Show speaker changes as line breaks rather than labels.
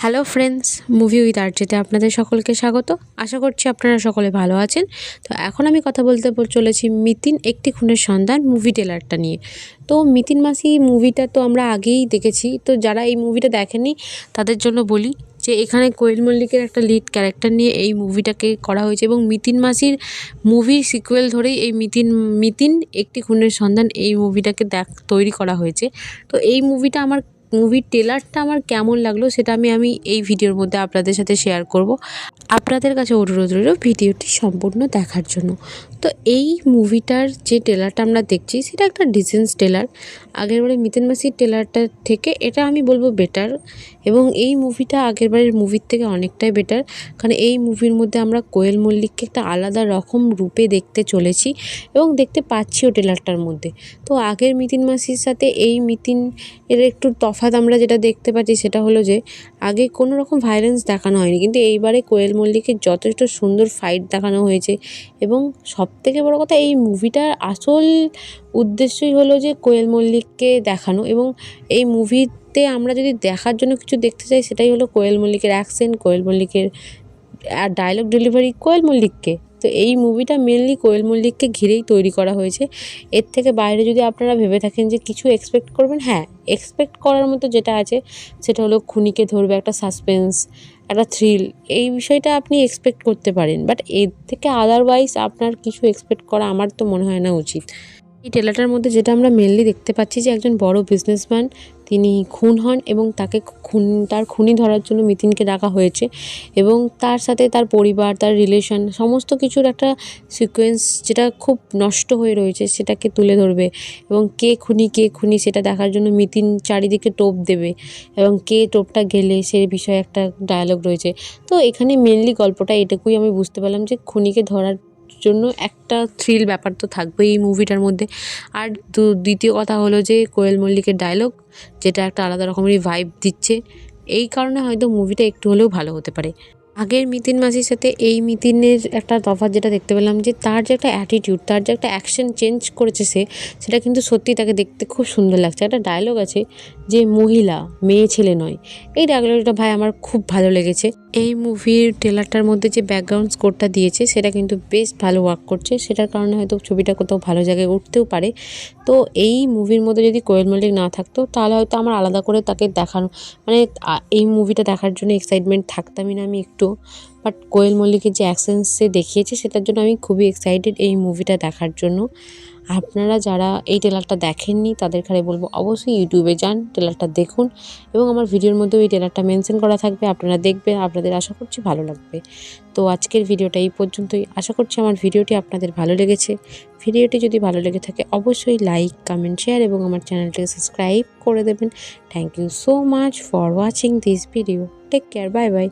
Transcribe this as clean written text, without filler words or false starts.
Hello friends, movie with আরজেতে আপনাদের সকলকে স্বাগত। আশা করছি আপনারা সকলে ভালো আছেন। তো এখন আমি কথা বলতে চলেছি মিতিন একটি খুনের সন্ধান মুভি ট্রেলারটা নিয়ে। তো মিতিন মাসি মুভিটা তো আমরা আগেই দেখেছি। তো যারা এই মুভিটা দেখেনি তাদের জন্য বলি যে এখানে কোয়েল মল্লিকের একটা লিড ক্যারেক্টার নিয়ে এই মুভিটাকে করা হয়েছে এবং মিতিন মাসির মুভির সিকুয়েল ধরেই এই মিতিন একটি খুনের সন্ধান এই মুভিটাকে তৈরি করা হয়েছে। তো এই মুভির ট্রেলারটা আমার কেমন লাগলো সেটা আমি এই ভিডিওর মধ্যে আপনাদের সাথে শেয়ার করব। আপনাদের কাছে অনুরোধ রইল ভিডিওটি সম্পূর্ণ দেখার জন্য। তো এই মুভিটার যে ট্রেলারটা আমরা দেখছি সেটা একটা ডিসেন্স ট্রেলার। আগেরবারে মিতিন মাসির ট্রেলারটা থেকে এটা আমি বলবো বেটার, এবং এই মুভিটা আগেরবারের মুভির থেকে অনেকটাই বেটার, কারণ এই মুভির মধ্যে আমরা কোয়েল মল্লিককে একটা আলাদা রকম রূপে দেখতে চলেছি এবং দেখতে পাচ্ছিও ট্রেলারটার মধ্যে। তো আগের মিতিন মাসির সাথে এই মিতিন এর একটু তফাৎ আমরা যেটা দেখতে পাচ্ছি সেটা হলো যে আগে কোনো রকম ভায়োলেন্স দেখানো হয়নি, কিন্তু এইবারে কোয়েল মল্লিকের যথেষ্ট সুন্দর ফাইট দেখানো হয়েছে। এবং সবথেকে বড় কথা, এই মুভিটার আসল উদ্দেশ্যই হলো যে কোয়েল মল্লিককে দেখানো, এবং এই মুভিতে আমরা যদি দেখার জন্য কিছু দেখতে চাই সেটাই হলো কোয়েল মল্লিকের অ্যাকশন, কোয়েল মল্লিকের ডায়লগ ডেলিভারি, কোয়েল মল্লিককে। তো এই মুভিটা মেনলি কোয়েল মল্লিককে ঘিরেই তৈরি করা হয়েছে। এর থেকে বাইরে যদি আপনারা ভেবে থাকেন যে কিছু এক্সপেক্ট করবেন, হ্যাঁ, এক্সপেক্ট করার মতো যেটা আছে সেটা হলো খুনিকে ধরবে, একটা সাসপেন্স, একটা থ্রিল, এই বিষয়টা আপনি এক্সপেক্ট করতে পারেন। বাট এর থেকে আদারওয়াইজ আপনার কিছু এক্সপেক্ট করা আমার তো মনে হয় না উচিত। এই ট্রেলারটার মধ্যে যেটা আমরা মেনলি দেখতে পাচ্ছি যে একজন বড় বিজনেসম্যান তিনি খুন হন এবং তার খুনি ধরার জন্য মিতিনকে ডাকা হয়েছে, এবং তার সাথে তার পরিবার, তার রিলেশন, সমস্ত কিছুর একটা সিকোয়েন্স যেটা খুব নষ্ট হয়ে রয়েছে সেটাকে তুলে ধরবে। এবং কে খুনি সেটা দেখার জন্য মিতিন চারিদিকে টোপ দেবে, এবং কে টোপটা গেলে সেই বিষয়ে একটা ডায়ালগ রয়েছে। তো এখানে মেনলি গল্পটা এটুকুই আমি বুঝতে পারলাম যে খুনিকে ধরার জন্য একটা থ্রিল ব্যাপার তো থাকবেই এই মুভিটার মধ্যে। আর দ্বিতীয় কথা হলো যে কোয়েল মল্লিকের ডায়লগ, যেটা একটা আলাদা রকমেরই ভাইব দিচ্ছে। এই কারণে হয়তো মুভিটা একটু হলেও ভালো হতে পারে। আগের মিতিন মাসির সাথে এই মিতিনের একটা তফাৎ যেটা দেখতে পেলাম যে তার যে একটা অ্যাটিটিউড, তার যে একটা অ্যাকশন চেঞ্জ করেছে সেটা কিন্তু সত্যি তাকে দেখতে খুব সুন্দর লাগছে। একটা ডায়লগ আছে যে মহিলা মেয়ে ছেলে নয়, এই ডায়লগটা ভাই আমার খুব ভালো লেগেছে। এই মুভির ট্রেলারটার মধ্যে যে ব্যাকগ্রাউন্ড স্কোরটা দিয়েছে সেটা কিন্তু বেশ ভালো ওয়ার্ক করছে, সেটার কারণে হয়তো ছবিটা কোথাও ভালো জায়গায় উঠতেও পারে। তো এই মুভির মধ্যে যদি কোয়েল মল্লিক না থাকতো তাহলে হয়তো আমার আলাদা করে তাকে দেখানো, মানে এই মুভিটা দেখার জন্য এক্সাইটমেন্ট থাকতামই না আমি একটু। বাট কোয়েল মল্লিকের যে অ্যাকশন সে দেখিয়েছে সেটার জন্য আমি খুবই এক্সাইটেড এই মুভিটা দেখার জন্য। আপনারা যারা এই ট্রেলারটা দেখেননি তাদের কাছে বলবো অবশ্যই ইউটিউবে যান, ট্রেলারটা দেখুন, এবং আমার ভিডিওর মধ্যেও এই ট্রেলারটা মেনশন করা থাকবে, আপনারা দেখবেন, আপনাদের আশা করছি ভালো লাগবে। তো আজকের ভিডিওটা এই পর্যন্তই। আশা করছি আমার ভিডিওটি আপনাদের ভালো লেগেছে। ভিডিওটি যদি ভালো লেগে থাকে অবশ্যই লাইক, কমেন্ট, শেয়ার এবং আমার চ্যানেলটিকে সাবস্ক্রাইব করে দেবেন। Thank you so much for watching this video. Take care, bye by.